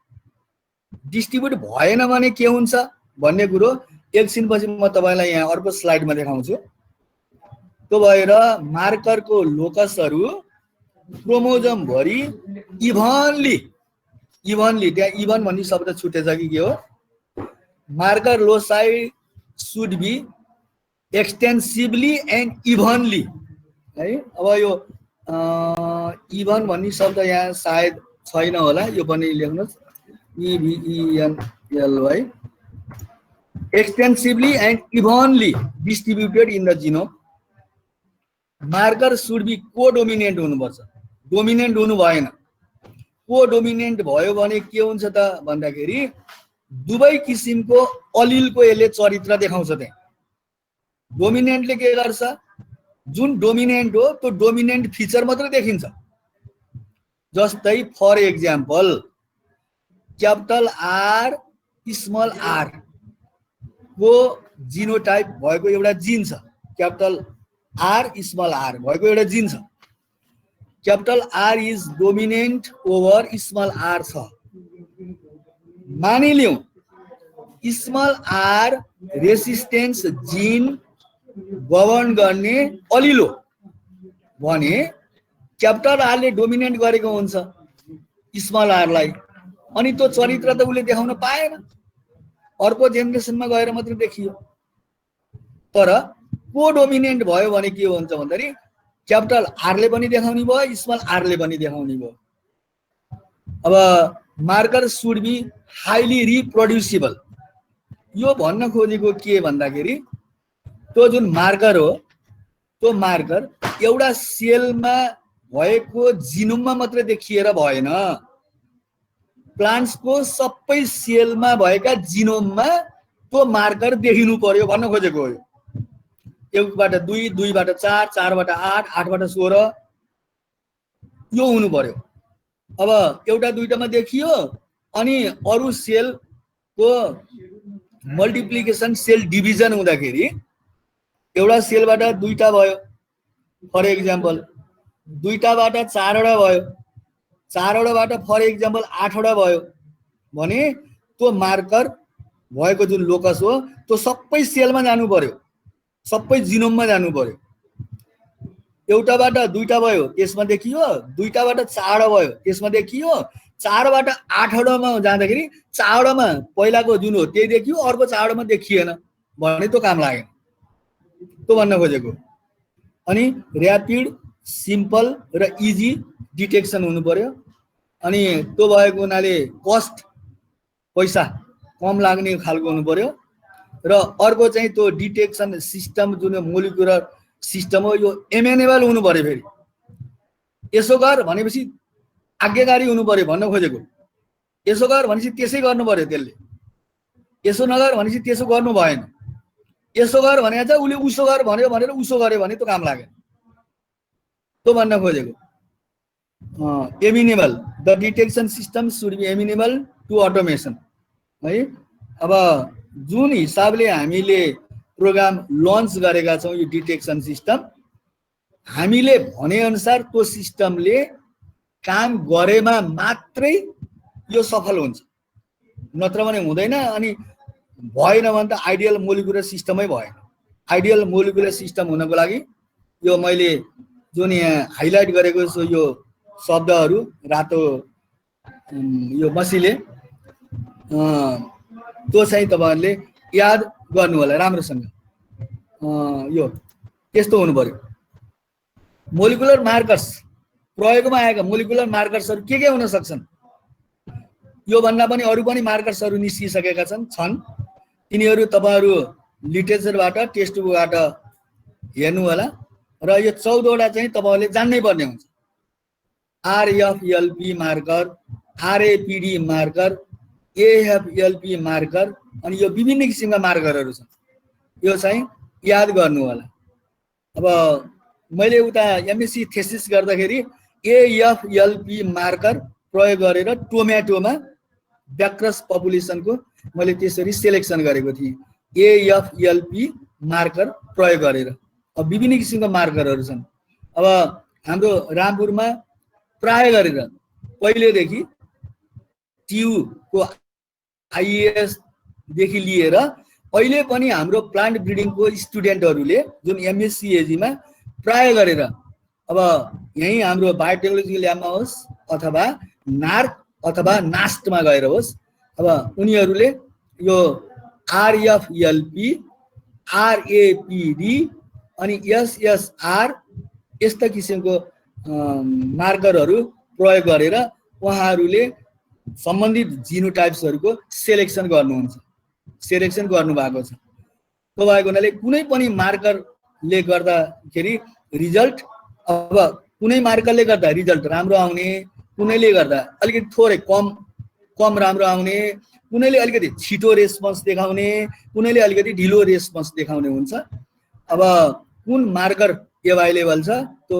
डिस्ट्रिब्युट भएन भने के हुन्छ भन्ने कुरो एकछिनपछि म तपाईलाई यहाँ अर्को स्लाइडमा देखाउँछु। त्यो भएर मार्करको लोकसहरू क्रोमोजम भरि इभनली त्यहाँ इभन भन्ने शब्द छुटेछ कि के हो, marker loci should be extensively and evenly है। अब यो इभन भन्ने शब्द यहाँ सायद छैन होला, यो पनि लेख्नुहोस् EVENLY extensively and evenly distributed in the genome. Marker should be codominant हुनुपर्छ, डोमिनेन्ट हुनु भएन। कोडोमिनेन्ट भयो भने के हुन्छ त भन्दाखेरि दुवै किसिमको अलिलको यसले चरित्र देखाउँछ। त्यहाँ डोमिनेन्टले के गर्छ, जुन डोमिनेन्ट हो त्यो डोमिनेन्ट फिचर मात्र देखिन्छ। जस्तै for example capital R small R को जिनोटाइप भएको एउटा जिन छ। क्यापिटल आर स्मल आर भएको एउटा जिन छ। Capital R is dominant over small R छ। मानिलिउँ small R resistance gene govern गर्ने अलिलो भने क्यापिटल आरले डोमिनेन्ट गरेको हुन्छ स्मल आरलाई, अनि त्यो चरित्र त उसले देखाउन पाएन, अर्को जेनेरेसनमा गएर मात्र देखियो। तर कोडोमिनेन्ट भयो भने के हुन्छ भन्दाखेरि क्यापिटल आरले पनि देखाउने भयो, स्मल आरले पनि देखाउने भयो। अब मार्कर शुड बी हाइली रिप्रोड्युसिबल। यो भन्न खोजेको के भन्दाखेरि त्यो जुन मार्कर हो त्यो मार्कर एउटा सेलमा भएको जिनोममा मात्र देखिएर भएन, प्लान्ट्सको सबै सेलमा भएका जिनोममा त्यो मार्कर देखिनु पर्यो भन्न खोजेको हो। 1 बाट 2, 2 बाट 4, 4 बाट 8, 8 बाट 16 यो हुनु पर्यो। अब एउटा दुईटामा देखियो अनि अरु सेलको मल्टिप्लिकेसन सेल डिभिजन हुँदाखेरि एउटा सेलबाट दुईटा भयो, फर एक्जाम्पल दुईटाबाट 4 वटा भयो, 4 वटाबाट फर एक्जाम्पल 8 वटा भयो भने त्यो मार्कर भएको जुन लोकस हो त्यो सबै सेलमा जानु पर्यो, सबै जिनोममा जानु पर्यो। एउटाबाट दुईटा भयो त्यसमा देखियो, दुईटाबाट 4 भयो त्यसमा देखियो, 4 बाट 8 वटामा जाँदाखेरि 4 वटामा पहिलाको जुन हो त्यही देखियो, अर्को 4 वटामा देखिएन भने त्यो काम लागेन, त्यो भन्न खोजेको। अनि र्यापिड सिम्पल र इजी डिटेक्सन हुनु पर्यो। अनि त्यो भएको हुनाले कस्ट पैसा कम लाग्ने खालको हुनु पर्यो। र अर्को चाहिँ त्यो डिटेक्सन सिस्टम जुन मोलिकुलर सिस्टम हो यो एमेनेबल हुनु पर्यो। फेरि यसो गर भनेपछि आज्ञाकारी हुनु पर्यो भन्न खोजेको। यसो गर भनेपछि त्यसै गर्नु पर्यो त्यसले, यसो नगर भनेपछि त्यसो गर्नु भएन, यसो गर भने चाहिँ उसले उसो गर भन्यो भनेर उसो गर्यो भने त्यो काम लागेन, त्यो भन्न खोजेको। Amenable the detection system should be amenable to automation है। अब जुन हिसाबले हामीले प्रोग्राम लन्च गरेका छौँ यो डिटेक्सन सिस्टम, हामीले भनेअनुसार त्यो सिस्टमले काम गरेमा मात्रै यो सफल हुन्छ, नत्र भने हुँदैन। अनि भएन भने त आइडियल मोलिकुलर सिस्टमै भएन। आइडियल मोलिकुलर सिस्टम हुनको लागि यो मैले जुन यहाँ हाइलाइट गरेको छु यो शब्दहरू रातो यो मसीले त्यो चाहिँ तपाईहरुले याद गर्नु होला राम्रोसँग। यो त्यस्तो हुनु पर्यो। मोलिकुलर मार्कर्स प्रयोगमा आएका मोलिकुलर मार्कर्सहरू के हुन सक्छन्, यो भन्दा पनि अरु पनि मार्कर्सहरू निस्किसकेका छन्। तिनीहरू तपाईहरु लिटरेचरबाट टेक्स्ट बुकबाट हेर्नु होला र यो 14 वटा चाहिँ तपाईहरुले जान्नै पर्ने हुन्छ। RFLP marker, RAPD marker, AFLP marker अनि यो विभिन्न किसिमका मार्करहरू छन्। यो चाहिँ याद गर्नु होला। अब मैले उता एमएससी थेसिस गर्दाखेरि एएफएलपी मार्कर प्रयोग गरेर टोमेटोमा ब्याक्रस पपुलेसनको मैले त्यसरी सेलेक्सन गरेको थिएँ। एएफएलपी मार्कर प्रयोग गरेर अब विभिन्न किसिमका मार्करहरू छन्। अब हाम्रो रामपुरमा प्राय गरेर पहिलेदेखि ट्युको आइएएस देखि लिएर अहिले पनि हाम्रो प्लान्ट ब्रिडिङको स्टुडेन्टहरूले जुन एमएससी मा प्राय गरेर अब यही हाम्रो बायोटेक्नोलोजी ल्याबमा होस् अथवा नार्क अथवा नास्टमा गएर होस्, अब उनीहरूले यो आरएफएलपी, आरएपीडी अनि एसएसआर यस्ता किसिमको मार्करहरू प्रयोग गरेर उहाँहरूले सम्बन्धित जिनोटाइप्सहरूको सेलेक्सन गर्नुहुन्छ, सेलेक्सन गर्नुभएको छ। त्यो भएको हुनाले कुनै पनि मार्करले गर्दाखेरि रिजल्ट, अब कुनै मार्करले गर्दा रिजल्ट राम्रो आउने, कुनैले गर्दा अलिकति थोरै कम राम्रो आउने, कुनैले अलिकति छिटो रेस्पोन्स देखाउने, कुनैले अलिकति ढिलो रेस्पोन्स देखाउने हुन्छ। अब कुन मार्कर एभाइलेबल छ त्यो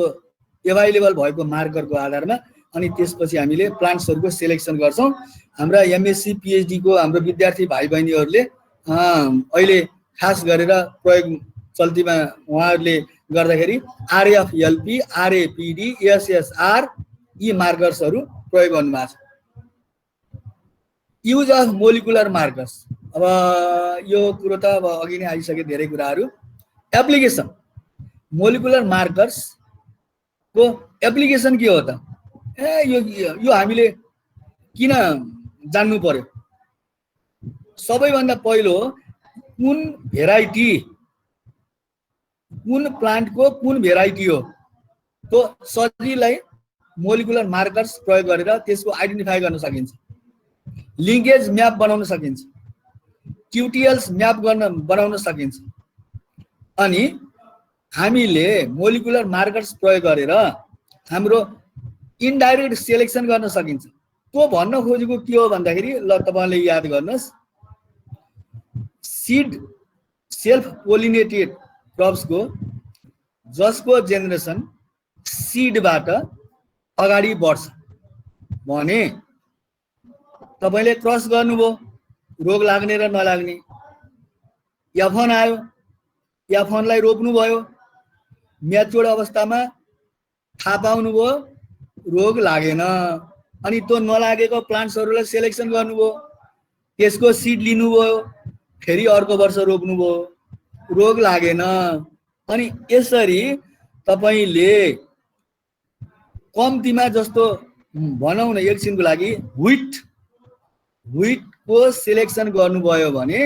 एभाइलेबल भएको मार्करको आधारमा अनि त्यसपछि हामीले प्लान्ट्सहरूको सेलेक्सन गर्छौँ। हाम्रा एमएससी पिएचडी को हाम्रो विद्यार्थी भाइ बहिनीहरूले अहिले खास गरेर प्रयोग चल्तीमा उहाँहरूले गर्दाखेरि आरएफएलपी, आरएपीडी, एसएसआर यी मार्कर्सहरू प्रयोग गर्नुभएको छ। युज अफ मोलिकुलर मार्कर्स, अब यो कुरो त अब अघि नै आइसके धेरै कुराहरू। एप्लिकेसन मोलिकुलर मार्कर्स को एप्लिकेसन के हो त? यो हामीले किन जान्नु पर्यो? सबैभन्दा पहिलो कुन भेराइटी, कुन प्लान्टको कुन भेराइटी हो त्यो सजिलै मोलिकुलर मार्कर्स प्रयोग गरेर त्यसको आइडेन्टिफाई गर्न सकिन्छ। लिङ्केज म्याप बनाउन सकिन्छ, क्युटिएल्स म्याप बनाउन सकिन्छ। अनि हामीले मोलिकुलर मार्कर्स प्रयोग गरेर हाम्रो इन्डाइरेक्ट सेलेक्सन गर्न सकिन्छ। त्यो भन्न खोजेको के हो भन्दाखेरि ल तपाईले याद गर्नुहोस्, सीड सेल्फ पोलिनेटेड क्रप्सको जसको जेनेरेसन सीडबाट अगाडि बढ्छ भने तपाईले क्रस गर्नुभयो, रोग लाग्ने र नलाग्ने, एफन आयो, एफनलाई रोप्नु भयो, म्याच्योर्ड अवस्थामा थाहा पाउनुभयो रोग लागेन, अनि त्यो नलागेको प्लान्ट्सहरूलाई सेलेक्सन गर्नुभयो, त्यसको सिड लिनुभयो, फेरि अर्को वर्ष रोप्नुभयो, रोग लागेन। अनि यसरी तपाईले कम्तीमा जस्तो भनौँ न एकछिनको लागि व्हिटको सेलेक्सन गर्नुभयो भने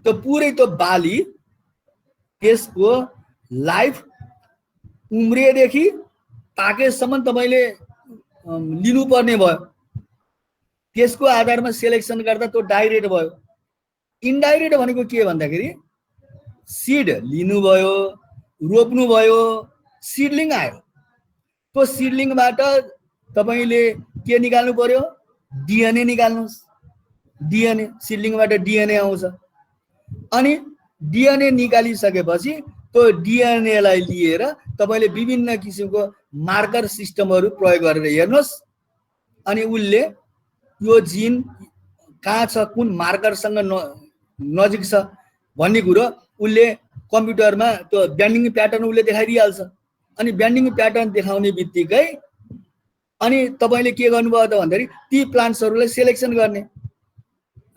त्यो पुरै त्यो बाली त्यसको लाइफ उम्रेदेखि पाकेसम्म तपाईले लिनुपर्ने भयो। त्यसको आधारमा सेलेक्सन गर्दा त्यो डाइरेक्ट भयो। इन्डाइरेक्ट भनेको के भन्दाखेरि सिड लिनुभयो, रोप्नुभयो, सिडलिङ आयो, त्यो सिडलिङबाट तपाईले के निकाल्नु पर्यो? डिएनए निकाल्नुहोस्। डिएनए, सिडलिङबाट डिएनए आउँछ। अनि डिएनए निकालिसकेपछि त्यो डिएनएलाई लिएर तपाईले विभिन्न किसिमको मार्कर सिस्टमहरू प्रयोग गरेर हेर्नुहोस्। अनि उसले यो जिन कहाँ छ, कुन मार्करसँग नजिक छ भन्ने कुरो उसले कम्प्युटरमा त्यो ब्यान्डिङ प्याटर्न उसले देखाइदिइहाल्छ। अनि ब्यान्डिङ प्याटर्न देखाउने बित्तिकै अनि तपाईले के गर्नुभयो त भन्दाखेरि ती प्लान्ट्सहरूलाई सेलेक्सन गर्ने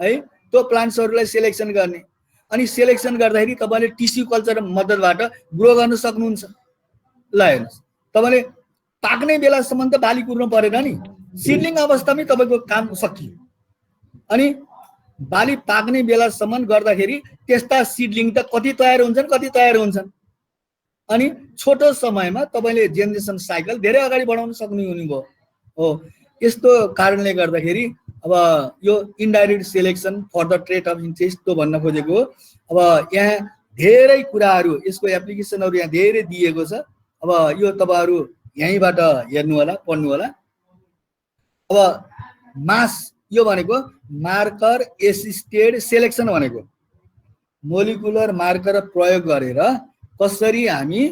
है, त्यो प्लान्ट्सहरूलाई सेलेक्सन गर्ने। अनि सेलेक्सन गर्दाखेरि तपाईले टिस्यु कल्चर मद्दतबाट ग्रो गर्न सक्नुहुन्छ। ल हेर्नुहोस्, तपाईले पाक्ने बेलासम्म त बाली कुर्नु परेन नि, सिडलिङ अवस्थामै तपाईको काम सकियो। अनि बाली पाक्ने बेलासम्म गर्दाखेरि त्यस्ता सिडलिङ त कति तयार हुन्छन्, कति तयार हुन्छन्। अनि छोटो समयमा तपाईले जेनेरेसन साइकल धेरै अगाडि बढाउन सक्नु हुनुभयो हो। यस्तो कारणले गर्दाखेरि अब यो indirect selection for the trait of interest तो भन्न खोजेको। अब यहाँ धेरै कुराहरू, यसको एप्लिकेसनहरू यहाँ धेरै दिएको छ। अब यो तपाईहरु यहीँबाट हेर्नु होला, पढ्नु होला। अब मास यो भनेको मार्कर एसिस्टेड सेलेक्सन भनेको मोलिकुलर मार्कर प्रयोग गरेर कसरी हामी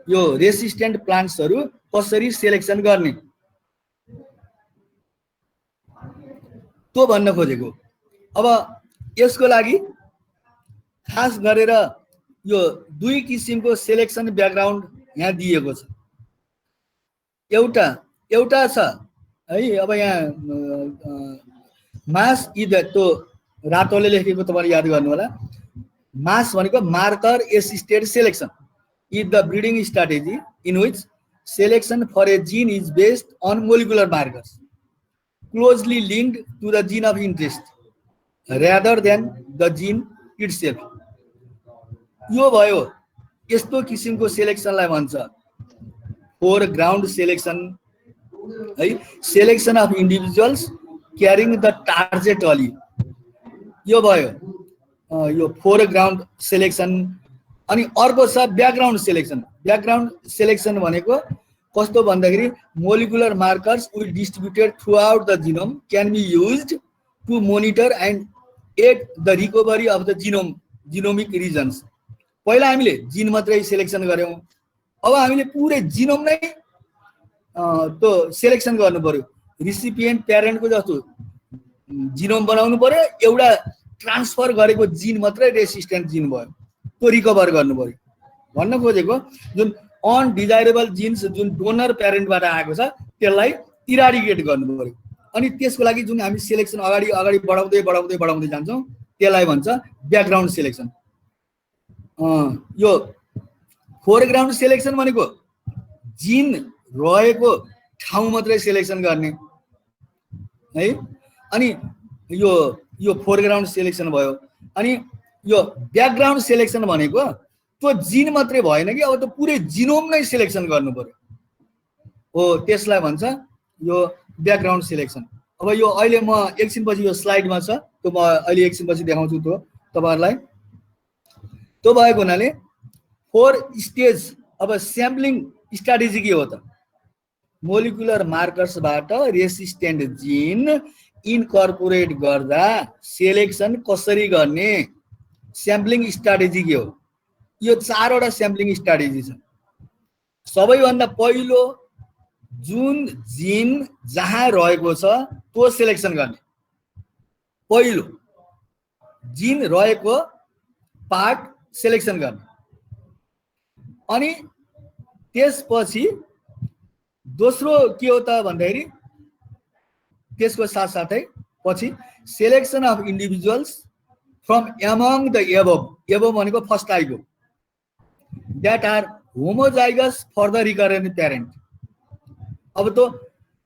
यो रेसिस्टेन्ट प्लान्ट्सहरु कसरी सेलेक्सन गर्ने त्यो भन्न खोजेको। अब यसको लागि खास गरेर यो दुई किसिमको सेलेक्सन ब्याकग्राउन्ड यहाँ दिएको छ। एउटा छ है, अब यहाँ मास इद त्यो रातोले लेखेको तपाईले याद गर्नु होला। मास भनेको marker assisted selection is the breeding strategy in which selection for a gene is based on molecular markers closely linked to the gene of interest rather than the gene itself। यो भयो यस्तो किसिमको सेलेक्सनलाई भन्छ foreground selection है, selection of individuals carrying the target Ali. यो भयो यो foreground selection. अनि अर्को छ ब्याकग्राउन्ड सेलेक्सन। ब्याकग्राउन्ड सेलेक्सन भनेको कस्तो भन्दाखेरि molecular markers will distributed throughout the genome can be used to monitor and aid the recovery of the genomic regions. पहिला हामीले जिन मात्रै सेलेक्सन गर्यौं, अब हामीले पुरै जिनोम नै त्यो सेलेक्सन गर्नु पर्यो। रिसिपिएन्ट प्यारेन्टको जस्तो जिनोम बनाउनु पर्यो, एउटा ट्रान्सफर गरेको जिन मात्रै रेसिस्टेन्ट जिन भयो, त्यो रिकभर गर्नु पर्यो भन्न खोजेको। जुन अनडिजायरेबल जिन्स जुन डोनर प्यारेन्टबाट आएको छ त्यसलाई इराडिकेट गर्नु पर्यो। अनि त्यसको लागि जुन हामी सेलेक्सन अगाडि अगाडि बढाउँदै जान्छौं त्यसलाई भन्छ ब्याकग्राउन्ड सेलेक्सन। यो फोरग्राउन्ड सेलेक्सन भनेको जिन रहेको ठाउँ मात्रै सेलेक्सन गर्ने है। अनि यो फोरग्राउन्ड सेलेक्सन भयो। अनि यो ब्याकग्राउन्ड सेलेक्सन भनेको त्यो जिन मात्रै भएन कि अब त पुरै जिनोम नै सेलेक्सन गर्नु पर्यो हो, त्यसलाई भन्छ यो ब्याकग्राउन्ड सेलेक्सन। अब यो अहिले म एकछिनपछि यो स्लाइडमा छ, त्यो म अहिले एकछिनपछि देखाउँछु त्यो तपाईहरुलाई। त्यो भएको हुनाले फोर स्टेज अब स्याम्पलिङ स्ट्र्याटेजी के हो त? मोलिकुलर मार्कर्सबाट रेसिस्टेन्ट जिन इन्कर्पोरेट गर्दा सेलेक्सन कसरी गर्ने स्याम्पलिङ स्ट्र्याटेजी के हो? यो चारवटा स्याम्पलिङ स्ट्र्याटेजी छ। सबैभन्दा पहिलो जुन जिन जहाँ रहेको छ त्यो सेलेक्सन गर्ने। पहिलो जिन रहेको पार्ट सेलेक्सन गर्ने। अनि त्यसपछि दोस्रो के हो त भन्दाखेरि त्यसको साथसाथै पछि selection of individuals from among the above भनेको फर्स्ट आइगो that are homozygous for the recurrent parent। अब तो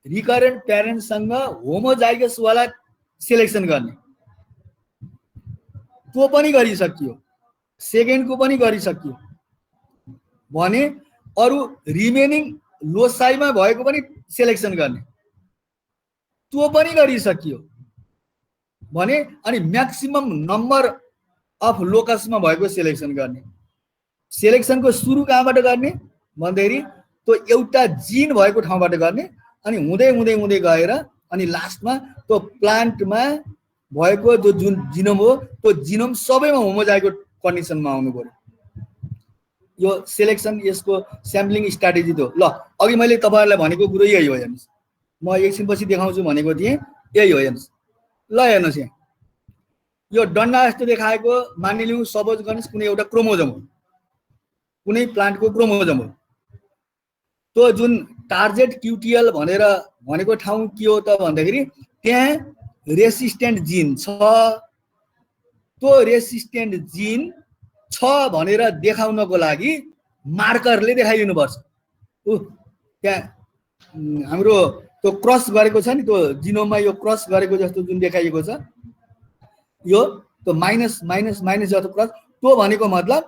रिकरेन्ट प्यारेन्ट सँग होमोजाइगस वाला सेलेक्सन गर्ने, त्यो पनि गरिसकियो, सेकेन्ड को पनि गरिसकियो भने अरु रिमेनिङ लोसाइमा भएको पनि सेलेक्सन गर्ने, त्यो पनि गरिसकियो भने अनि म्याक्सिमम नम्बर अफ लोकसमा भएको सेलेक्सन गर्ने। सेलेक्सनको सुरु कहाँबाट गर्ने भन्दाखेरि त्यो एउटा जिन भएको ठाउँबाट गर्ने अनि हुँदै हुँदै हुँदै गएर अनि लास्टमा त्यो प्लान्टमा भएको जो जुन जिनोम हो त्यो जिनोम सबैमा होमोजाइगोट कन्डिसनमा आउनु पर्यो। यो सेलेक्सन यसको स्याम्पलिङ स्ट्र्याटेजी हो। ल अघि मैले तपाईहरुलाई भनेको कुरो यही हो, हेर्नुस् म एकछिनपछि देखाउँछु भनेको थिएँ, यही हो हेर्नुस्। ल हेर्नुस् यहाँ यो डन्डा जस्तो देखाएको मानिलिउँ सपोज गर्नुस् कुनै एउटा क्रोमोजोम हो, कुनै प्लान्टको क्रोमोजोम हो। त्यो जुन टार्गेट क्युटिएल भनेर भनेको ठाउँ के हो त भन्दाखेरि त्यहाँ रेसिस्टेन्ट जिन छ। त्यो रेसिस्टेन्ट जिन छ भनेर देखाउनको लागि मार्करले देखाइदिनु पर्छ। त्यहाँ हाम्रो त्यो क्रस गरेको छ नि, त्यो जिनोममा यो क्रस गरेको जस्तो जुन देखाइएको छ, यो त्यो माइनस माइनस माइनस जस्तो क्रस, त्यो भनेको मतलब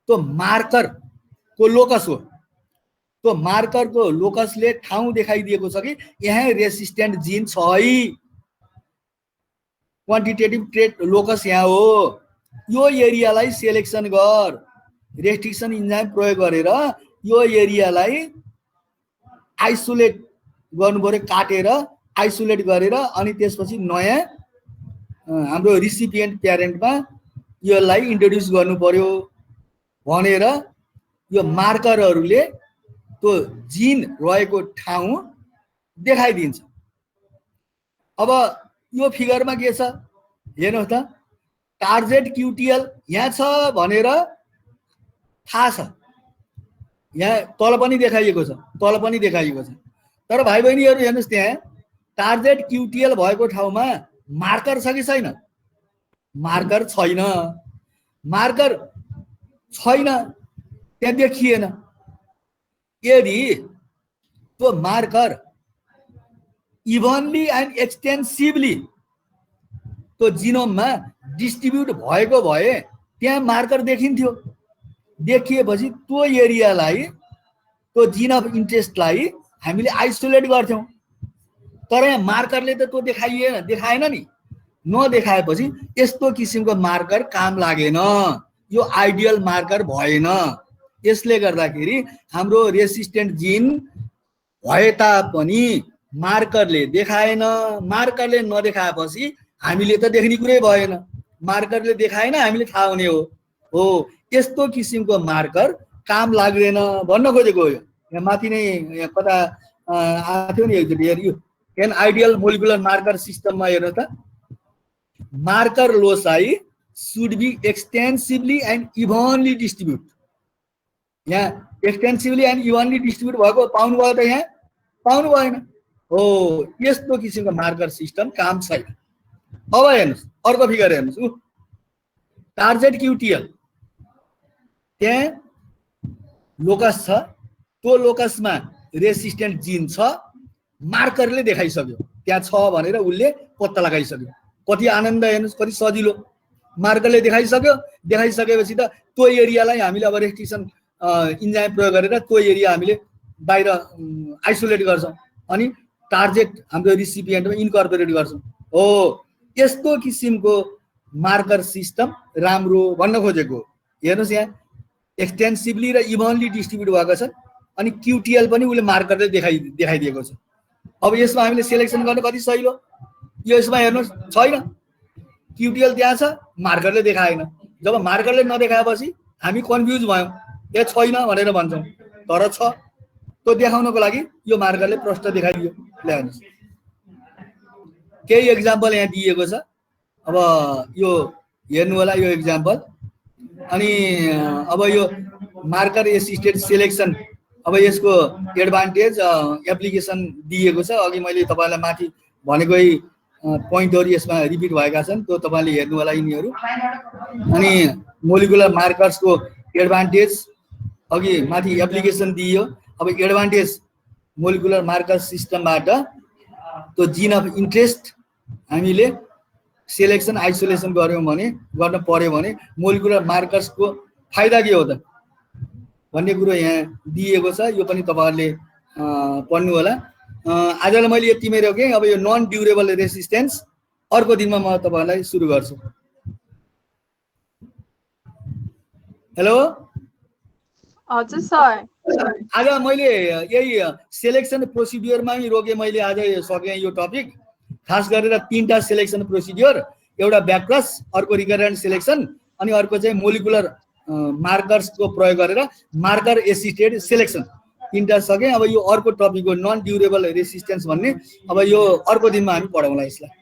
त्यो मार्कर को लोकस हो। त्यो मार्कर को लोकसले ठाउँ देखाइदिएको छ कि यहाँ रेसिस्टेन्ट जिन छ है, क्वान्टिटेटिभ ट्रेट लोकस यहाँ हो, यो एरियालाई सेलेक्सन गर, रेस्ट्रिक्सन इन्जाइम प्रयोग गरेर यो एरियालाई आइसोलेट गर्नु पर्यो, काटेर आइसोलेट गरेर अनि त्यसपछि नयाँ हाम्रो रिसिपिएन्ट प्यारेन्टमा यसलाई इन्ट्रोड्युस गर्नु पर्यो भनेर यो मार्करहरूले त्यो जिन रहेको ठाउँ देखाइदिन्छ। अब यो फिगरमा के छ हेर्नुहोस् त, टार्गेट क्युटिएल यहाँ छ भनेर थाहा छ, यहाँ तल पनि देखाइएको छ, तर भाइ बहिनीहरू हेर्नुहोस् त्यहाँ टार्गेट क्युटिएल भएको ठाउँमा मार्कर छ कि छैन? मार्कर छैन, त्यहाँ देखिएन। यदि त्यो मार्कर इभनली एन्ड एक्सटेन्सिभली त्यो जिनोममा डिस्ट्रिब्युट भएको भए त्यहाँ मार्कर देखिन्थ्यो। देखिएपछि त्यो एरियालाई, त्यो जिन अफ इन्ट्रेस्टलाई हामीले आइसोलेट गर्थ्यौँ, तर यहाँ मार्करले त त्यो देखाएन नि। नदेखाएपछि यस्तो किसिमको मार्कर काम लागेन, यो आइडियल मार्कर भएन। यसले गर्दाखेरि हाम्रो रेसिस्टेन्ट जिन भए तापनि मार्करले देखाएन। मार्करले नदेखाएपछि हामीले त देख्ने कुरै भएन, मार्करले देखाएन, हामीले थाहा हुने हो यस्तो किसिमको मार्कर काम लाग्दैन भन्न खोजेको हो। यहाँ माथि नै यहाँ कता आथ्यो नि एकचोटि, एन आइडियल मोलिकुलर मार्कर सिस्टममा हेर्नु त, marker loci should be extensively and evenly distribute. यहाँ एक्सटेन्सिभली एन्ड इभनली डिस्ट्रिब्युट भएको पाउनुभयो त? यहाँ पाउनु भएन हो। यस्तो किसिमको मार्कर सिस्टम काम छैन। अब हेर्नुहोस् अर्को फिगर हेर्नुहोस्, टार्गेट क्युटिएल त्यहाँ लोकस छ, त्यो लोकसमा रेसिस्टेन्ट जिन छ, मार्करले देखाइसक्यो त्यहाँ छ भनेर उसले पत्ता लगाइसक्यो। कति आनन्द हेर्नुहोस्, कति सजिलो। मार्करले देखाइसकेपछि त त्यो एरियालाई हामीले अब रेस्ट्रिक्सन इन्जाइम प्रयोग गरेर त्यो एरिया हामीले बाहिर आइसोलेट गर्छौँ अनि टार्गेट हाम्रो रिसिपिएन्टमा इन्कर्पोरेट गर्छौँ हो। यस्तो किसिमको मार्कर सिस्टम राम्रो भन्न खोजेको। हेर्नुहोस् यहाँ एक्सटेन्सिभली र इभनली डिस्ट्रिब्युट भएको छ अनि क्युटिएल पनि उसले मार्करले देखाइदिएको छ। अब यसमा हामीले सेलेक्सन गर्न कति सजिलो। यसमा हेर्नुहोस् छैन, क्युटिएल त्यहाँ छ, मार्करले देखाएन। जब मार्करले नदेखाएपछि हामी कन्फ्युज भयौँ, ए छैन भनेर भन्छौँ, तर छ। त्यो देखाउनको लागि यो मार्करले प्रष्ट देखाइदियो। ल्याउनुहोस् केही एक्जाम्पल यहाँ दिएको छ। अब यो हेर्नु होला यो एक्जाम्पल। अनि अब यो मार्कर एसिस्टेड सेलेक्सन, अब यसको एडभान्टेज एप्लिकेसन दिएको छ। अघि मैले तपाईँलाई माथि भनेकै पोइन्टहरू यसमा रिपिट भएका छन्, त्यो तपाईँले हेर्नु होला यिनीहरू। अनि मोलिकुलर मार्कर्सको एडभान्टेज अघि माथि एप्लिकेसन दिइयो। अब एडभान्टेज मोलिकुलर मार्कर सिस्टमबाट त्यो जिन अफ इन्ट्रेस्ट हामीले सेलेक्सन आइसोलेसन गर्न पर्यो भने मोलिकुलर मार्कर्सको फाइदा के हो त भन्ने कुरो यहाँ दिएको छ। यो पनि तपाईँहरूले पढ्नु होला। आजलाई मैले यतिमै रोकेँ। अब यो नन ड्युरेबल रेसिस्टेन्स अर्को दिनमा म तपाईँहरूलाई सुरु गर्छु। हेलो हजुर सर। आज मैले यही सेलेक्सन प्रोसिड्युरमा रोकेँ। मैले आज सकेँ यो टपिक। खास गरेर 3टा सेलेक्सन प्रोसिड्युर, एउटा ब्याकक्रस, अर्को रिकरेन्ट सेलेक्सन अनि अर्को चाहिँ मोलिकुलर मार्कर्सको प्रयोग गरेर मार्कर एसिस्टेड सेलेक्सन, 3टा सकेँ। अब यो अर्को टपिक हो नन ड्युरेबल रेसिस्टेन्स भन्ने। अब यो अर्को दिनमा हामी पढाउँला यसलाई।